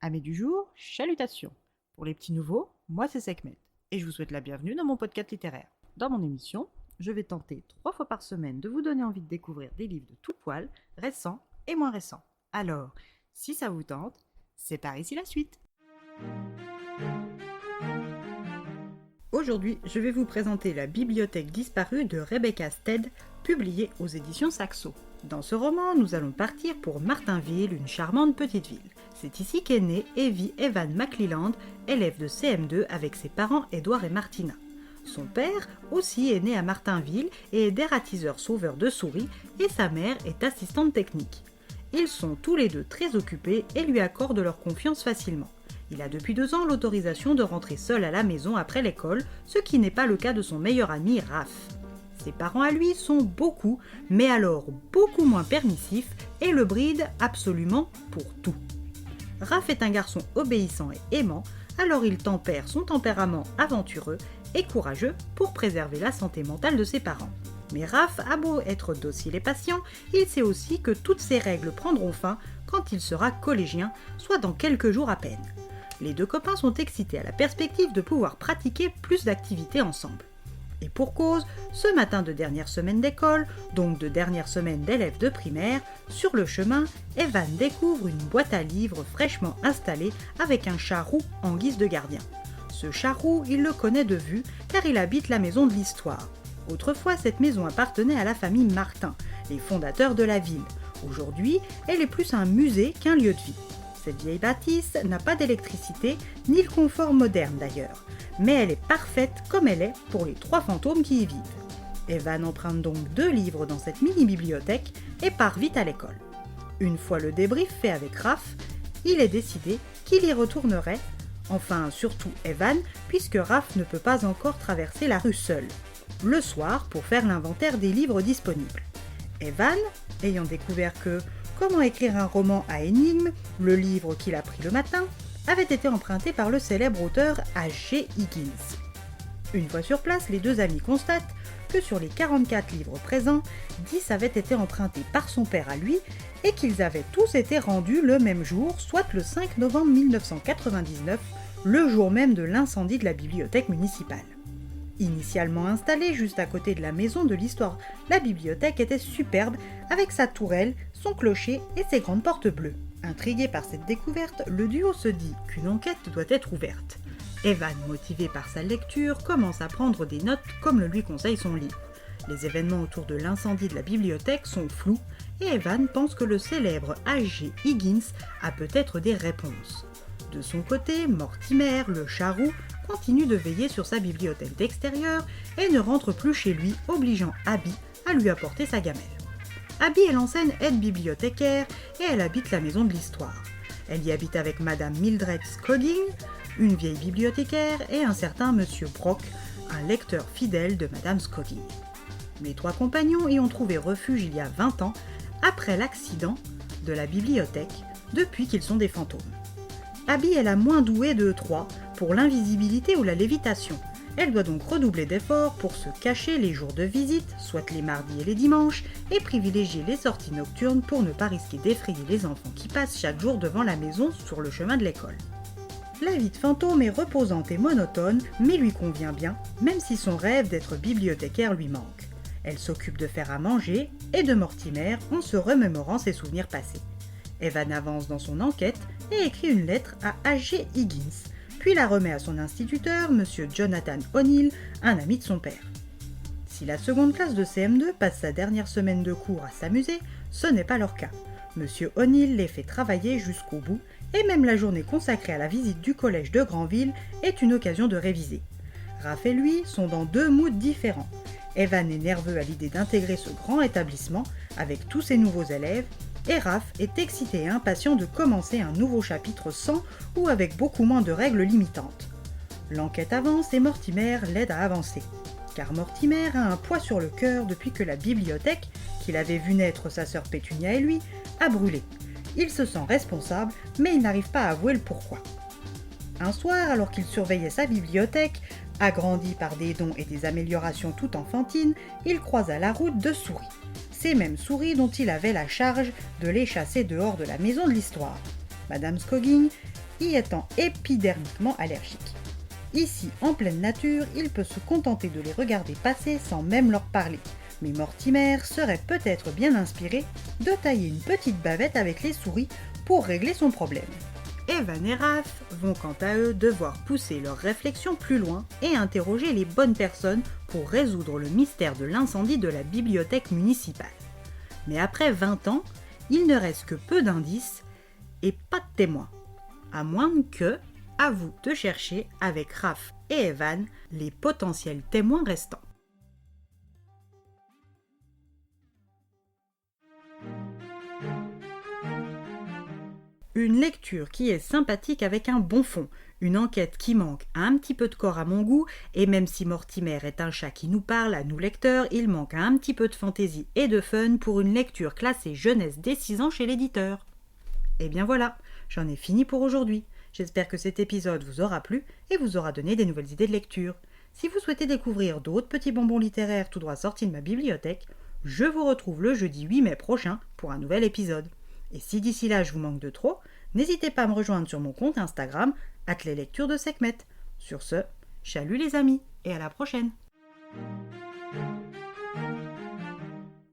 Amis du jour, chalutations. Pour les petits nouveaux, moi c'est Sekhmet et je vous souhaite la bienvenue dans mon podcast littéraire. Dans mon émission, je vais tenter 3 fois par semaine de vous donner envie de découvrir des livres de tout poil, récents et moins récents. Alors, si ça vous tente, c'est par ici la suite. Aujourd'hui, je vais vous présenter La bibliothèque disparue de Rebecca Stead, publiée aux éditions Saxo. Dans ce roman, nous allons partir pour Martinville, une charmante petite ville. C'est ici qu'est né et vit Evan McClelland, élève de CM2 avec ses parents Edward et Martina. Son père aussi est né à Martinville et est dératiseur sauveur de souris et sa mère est assistante technique. Ils sont tous les deux très occupés et lui accordent leur confiance facilement. Il a depuis 2 ans l'autorisation de rentrer seul à la maison après l'école, ce qui n'est pas le cas de son meilleur ami Raph. Ses parents à lui sont beaucoup, mais alors beaucoup moins permissifs et le brident absolument pour tout. Raph est un garçon obéissant et aimant, alors il tempère son tempérament aventureux et courageux pour préserver la santé mentale de ses parents. Mais Raph a beau être docile et patient, il sait aussi que toutes ces règles prendront fin quand il sera collégien, soit dans quelques jours à peine. Les 2 copains sont excités à la perspective de pouvoir pratiquer plus d'activités ensemble. Et pour cause, ce matin de dernière semaine d'école, donc de dernière semaine d'élèves de primaire, sur le chemin, Evan découvre une boîte à livres fraîchement installée avec un chat roux en guise de gardien. Ce chat roux, il le connaît de vue car il habite la maison de l'histoire. Autrefois, cette maison appartenait à la famille Martin, les fondateurs de la ville. Aujourd'hui, elle est plus un musée qu'un lieu de vie. Cette vieille bâtisse n'a pas d'électricité, ni le confort moderne d'ailleurs, mais elle est parfaite comme elle est pour les 3 fantômes qui y vivent. Evan emprunte donc 2 livres dans cette mini-bibliothèque et part vite à l'école. Une fois le débrief fait avec Raph, il est décidé qu'il y retournerait, enfin surtout Evan, puisque Raph ne peut pas encore traverser la rue seul, le soir pour faire l'inventaire des livres disponibles. Evan, ayant découvert que Comment écrire un roman à énigmes, le livre qu'il a pris le matin, avait été emprunté par le célèbre auteur H.G. Higgins. Une fois sur place, les 2 amis constatent que sur les 44 livres présents, 10 avaient été empruntés par son père à lui et qu'ils avaient tous été rendus le même jour, soit le 5 novembre 1999, le jour même de l'incendie de la bibliothèque municipale. Initialement installée juste à côté de la maison de l'histoire, la bibliothèque était superbe avec sa tourelle, son clocher et ses grandes portes bleues. Intrigué par cette découverte, le duo se dit qu'une enquête doit être ouverte. Evan, motivé par sa lecture, commence à prendre des notes comme le lui conseille son livre. Les événements autour de l'incendie de la bibliothèque sont flous et Evan pense que le célèbre H.G. Higgins a peut-être des réponses. De son côté, Mortimer, le chat roux, continue de veiller sur sa bibliothèque d'extérieur et ne rentre plus chez lui, obligeant Abby à lui apporter sa gamelle. Abby est l'ancienne aide-bibliothécaire et elle habite la maison de l'histoire. Elle y habite avec Madame Mildred Scogging, une vieille bibliothécaire, et un certain Monsieur Brock, un lecteur fidèle de Madame Scogging. Les 3 compagnons y ont trouvé refuge il y a 20 ans, après l'accident de la bibliothèque, depuis qu'ils sont des fantômes. Abby est la moins douée de 3 pour l'invisibilité ou la lévitation. Elle doit donc redoubler d'efforts pour se cacher les jours de visite, soit les mardis et les dimanches, et privilégier les sorties nocturnes pour ne pas risquer d'effrayer les enfants qui passent chaque jour devant la maison sur le chemin de l'école. La vie de fantôme est reposante et monotone, mais lui convient bien, même si son rêve d'être bibliothécaire lui manque. Elle s'occupe de faire à manger et de Mortimer en se remémorant ses souvenirs passés. Evan avance dans son enquête et écrit une lettre à H.G. Higgins, puis la remet à son instituteur, M. Jonathan O'Neill, un ami de son père. Si la seconde classe de CM2 passe sa dernière semaine de cours à s'amuser, ce n'est pas leur cas. M. O'Neill les fait travailler jusqu'au bout, et même la journée consacrée à la visite du collège de Granville est une occasion de réviser. Raph et lui sont dans 2 moods différents. Evan est nerveux à l'idée d'intégrer ce grand établissement avec tous ses nouveaux élèves, et Raph est excité et impatient de commencer un nouveau chapitre sans ou avec beaucoup moins de règles limitantes. L'enquête avance et Mortimer l'aide à avancer. Car Mortimer a un poids sur le cœur depuis que la bibliothèque, qu'il avait vu naître sa sœur Pétunia et lui, a brûlé. Il se sent responsable, mais il n'arrive pas à avouer le pourquoi. Un soir, alors qu'il surveillait sa bibliothèque, agrandie par des dons et des améliorations tout enfantines, il croisa la route 2 souris. Ces mêmes souris dont il avait la charge de les chasser dehors de la maison de l'histoire. Madame Scoggin y étant épidermiquement allergique. Ici, en pleine nature, il peut se contenter de les regarder passer sans même leur parler. Mais Mortimer serait peut-être bien inspiré de tailler une petite bavette avec les souris pour régler son problème. Evan et Raph vont quant à eux devoir pousser leurs réflexions plus loin et interroger les bonnes personnes pour résoudre le mystère de l'incendie de la bibliothèque municipale. Mais après 20 ans, il ne reste que peu d'indices et pas de témoins. À moins que, à vous de chercher avec Raph et Evan les potentiels témoins restants. Une lecture qui est sympathique avec un bon fond, une enquête qui manque un petit peu de corps à mon goût, et même si Mortimer est un chat qui nous parle à nous lecteurs, il manque un petit peu de fantaisie et de fun pour une lecture classée jeunesse dès 6 ans chez l'éditeur. Et bien voilà, j'en ai fini pour aujourd'hui. J'espère que cet épisode vous aura plu et vous aura donné des nouvelles idées de lecture. Si vous souhaitez découvrir d'autres petits bonbons littéraires tout droit sortis de ma bibliothèque, je vous retrouve le jeudi 8 mai prochain pour un nouvel épisode. Et si d'ici là je vous manque de trop, n'hésitez pas à me rejoindre sur mon compte Instagram @leslecturesdeSekhmet. Sur ce, chalut les amis et à la prochaine.